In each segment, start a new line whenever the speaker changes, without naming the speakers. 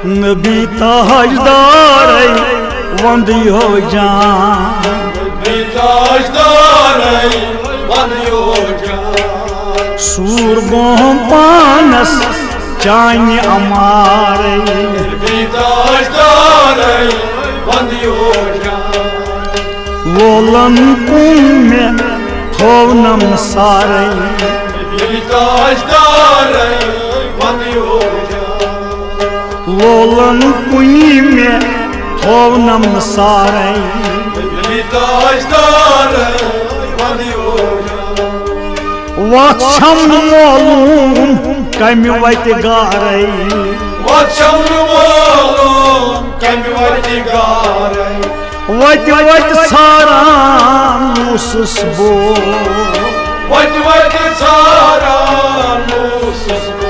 नबी ताजदार वंदियो जान,
नबी ताजदार वंदियो जान।
सूर गोम पानस चान अमार,
नबी ताजदार वंदियो जान।
वोलन कुम थोनम सारे,
नबी ताजदार वंदियो जान।
वोलन कुम थोनम सारे,
नबी ताजदार वंदियो जान।
वत छम मोलूम कमि वत गारे,
वत छम मोलूम कमि वत गारे।
वत वत सारान लूसस बो,
वत वत सारान लूसस बो।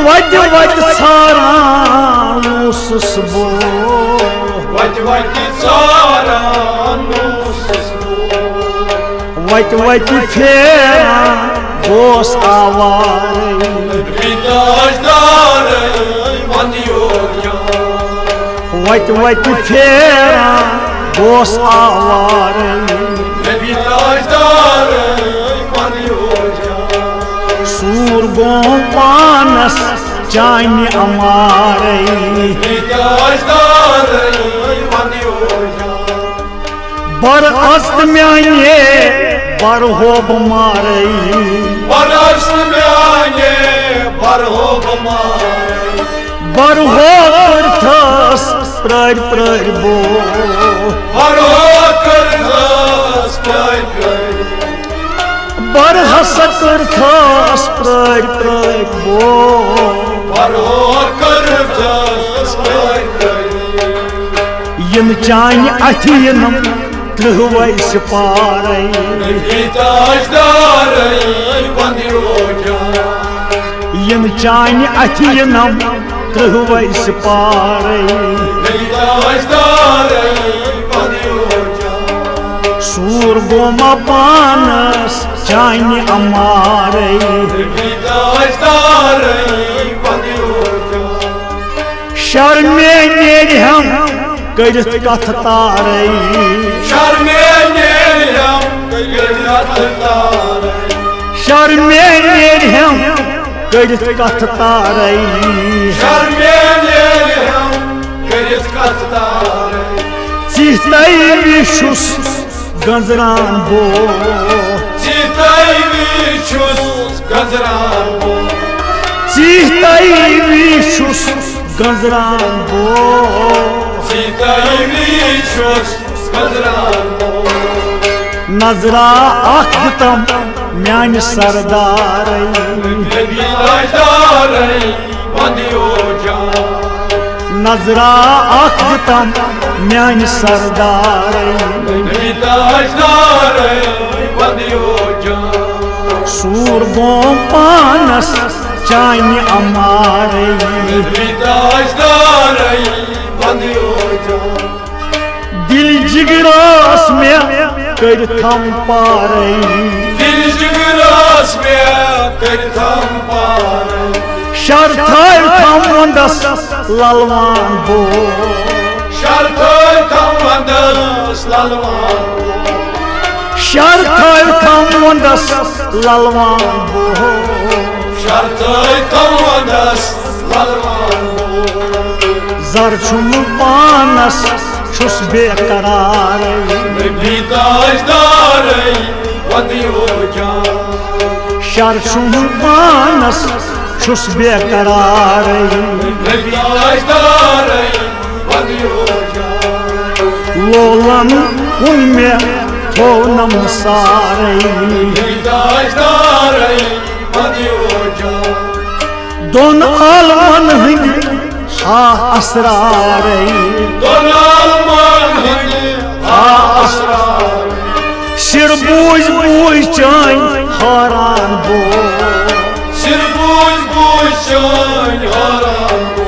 वत वत सारान लूसस बो,
वत वत सारान लूसस बो।
वत वत फेरान गोस आवारे,
नबी ताजदार वंदियो जान।
वत वत फेरान गोस आवारे,
नबी ताजदार वंदियो जान।
सूर गोम पानस चान अमारे,
नबी ताजदार वंदियो जान।
बर अस्त म्याने बर होब मारे,
बरस म्याने बर होब मारे।
बर हो करथस प्रार प्रार बो,
बर हो करथस प्रार प्रार।
बर हस करथस प्रार प्रार बो,
बर हो करथस प्रार प्रार।
यम चान अथियनम त्रुवैस पारे,
नबी ताजदार वंदियो जान।
यम चान अथियनम त्रुवैस पारे,
नबी ताजदार वंदियो जान।
सूर गोमा पानस चान अमारे,
नबी ताजदार वंदियो जान।
शर्मे नेरहम करत कथ तारे,
शर्मे नेरहम करत तारे।
शर्मे नेरहम करत कथ तारे,
शर्मे नेरहम करत कथ तारे।
चितै विशुस गंजरान बो,
चितै विशुस गंजरान बो।
चितै विशुस गंजरान बो,
चितै विशुस गंजरान बो।
नजरा अख दितम म्यान सरदार,
नबी ताजदार वंदियो जान।
नजरा अख दितम म्यान सरदार,
नबी ताजदार वंदियो जान।
सूर गोम पानस चान अमारे,
नबी ताजदार वंदियो जान।
दिल जिगरास में कर थम पारे,
दिल जिगरास में कर थम पारे।
शर्थाय थम वंदस ललवान बो,
शर्थाय थम वंदस ललवान बो।
शर्थाय थम वंदस ललवान बो,
शर्थाय थम वंदस ललवान बो।
जर छुम पानस छुस बेकरार,
नबी ताजदार वंदियो जान।
शर छुम पानस छुस बेकरार,
नबी ताजदार वंदियो जान।
लोलन उनमे थोनम सारे,
नबी ताजदार वंदियो जान।
दोन आलमन हंद हा असरार,
दोनों मन हा असरार।
सिर बूझ बूझ चान हारान बो,
सिर बूझ बूझ चान हारान बो।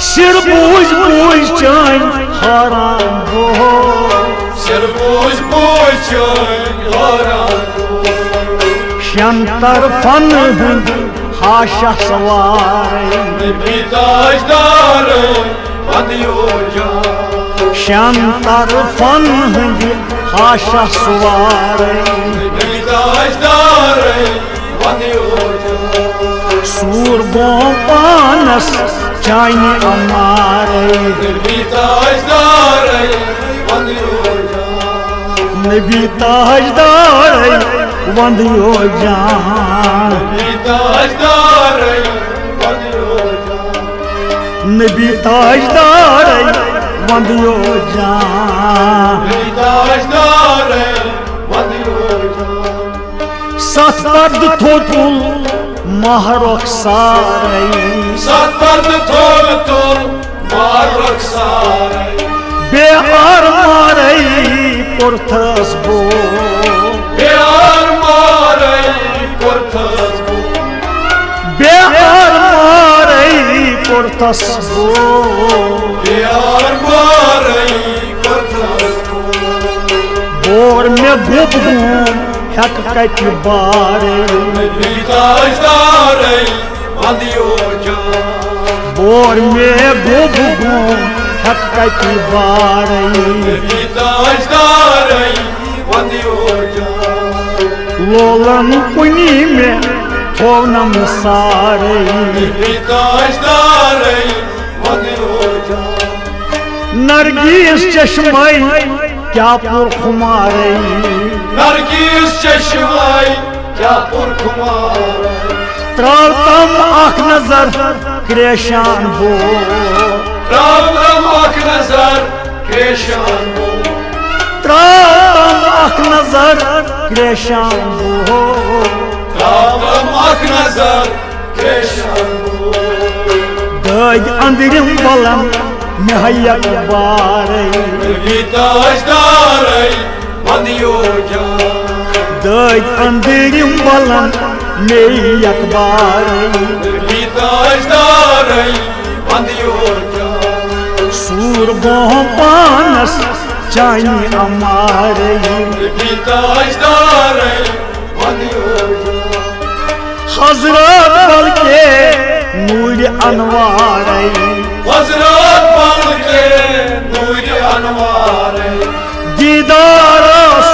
सिर बूझ बूझ चान हारान बो,
सिर बूझ बूझ चान हारान बो।
शंतर फन हंद हाशा सवार
नबी ताजदार बंदियो जान
शंतर फन हंद हाशा सवार
नबी ताजदार बंदियो जान
सूर बो पानस चाइनी अमार
नबी ताजदार बंदियो जान
नबी ताजदार वंदियो जान
नबी ताजदार बंदियो जान
नबी ताजदार वंदियो जान
नबी ताजदार बंदियो जान
सत पर्द थोतुल महरख सारे
सतर्द थोल तुल मारक सारे
बेआर मारे पुरथस बो
प्यार मारे कुर्थस को
बेआर मारे पुरथस बो
प्यार मारे कुर्थस को
बोर में गुब हक कट बारे
नबी ताजदार बंदियो जान
बोर में गुब हक कट बारे
नबी ताजदार बंदियो जान
लोलन कुनी में थोनम सारे
नबी ताजदार बंदियो जान
नरगिस चश्मे क्या पुर खुमारे
नरगिस चश्माई क्या पुरखुमार
त्रातम आख नजर क्रेशान बो
राम अख नजर क्रेशान हो
त्रातम आख नजर क्रेशान बो
राम अख नजर क्रेशान हो
दज अंदरिम बलम मेहयक बारे
नबी ताजदार बंदियो जान
दज अंदरिम बलम मेहयक बारे
नबी ताजदार बंदियो जान
सूर बो पानस चाइनी अमारे
नबी ताजदार बंदियो जान
हजरत बल के नूर अनवार
हजरत बल के नूर अनवार
दीदार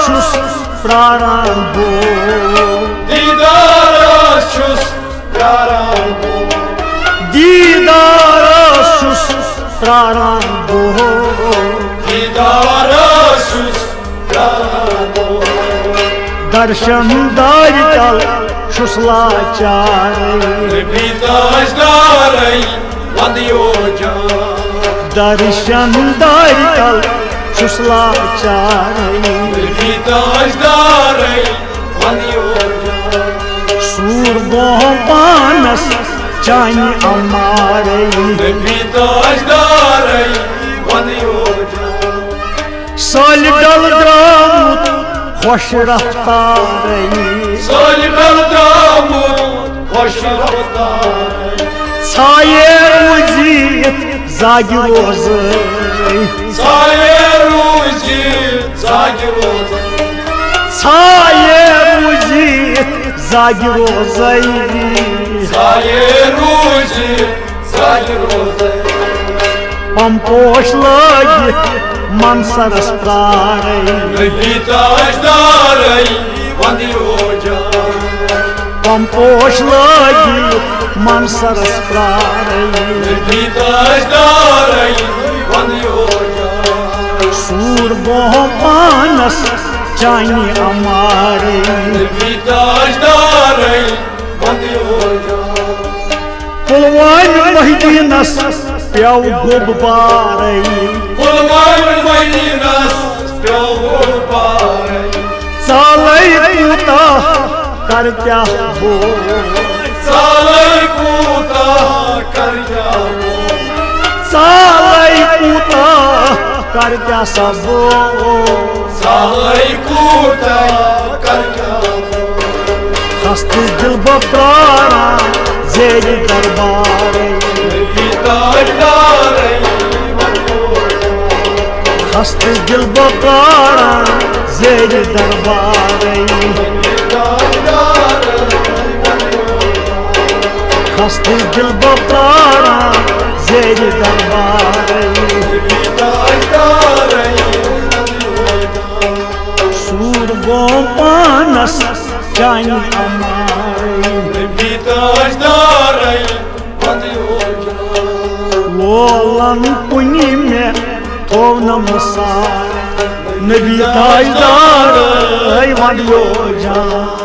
सुस प्राण बो
दीदार शुस प्यारान हो
दीदार सुस प्राण बो
दीदार शुस प्यारान हो
दर्शन दार कल सुसला चार
नबी ताजदार बंदियो जान
दर्शन दार कल सुसला चार
नबी ताजदार बंदियो जान
सूर बो पानस चाइनी अमारे
नबी ताजदार बंदियो जान
साल डल द्रामुत खुश रफ्तार
साल दामूद खुश रफ्तार
छाये उजीत जागी रोज
साये रोजी जागिरो
छाये उजीत जागी रोज
साये रोजी जागिरो
पंपोश लगित मनसरस प्रार
नबी ताजदार बंदियो जान
पंपोश लगित मनसरस प्रार
नबी ताजदार बंदियो जान
सूर बो पानस चाइनी अमारे
नबी ताजदार बंदियो जान
पुलवान महीदीनस प्याव गोब बारे
पुलवान महीनस प्याव बारे
चालै पूता कर क्या हो
साले कूता कर जाओ
चालै पूता कर क्या सबो
साले कूता कर जाओ
हस्ती दिल बप्रारा जेरी दरबारे
नबी ताजदार
हस्ती दिल बप्रारा जेरी दरबारे खस्ते दिल बारा जेर दरबार सूर गो पानस चानी लोलन कुनी में तो नमसा नबी ताजदार वडियो जान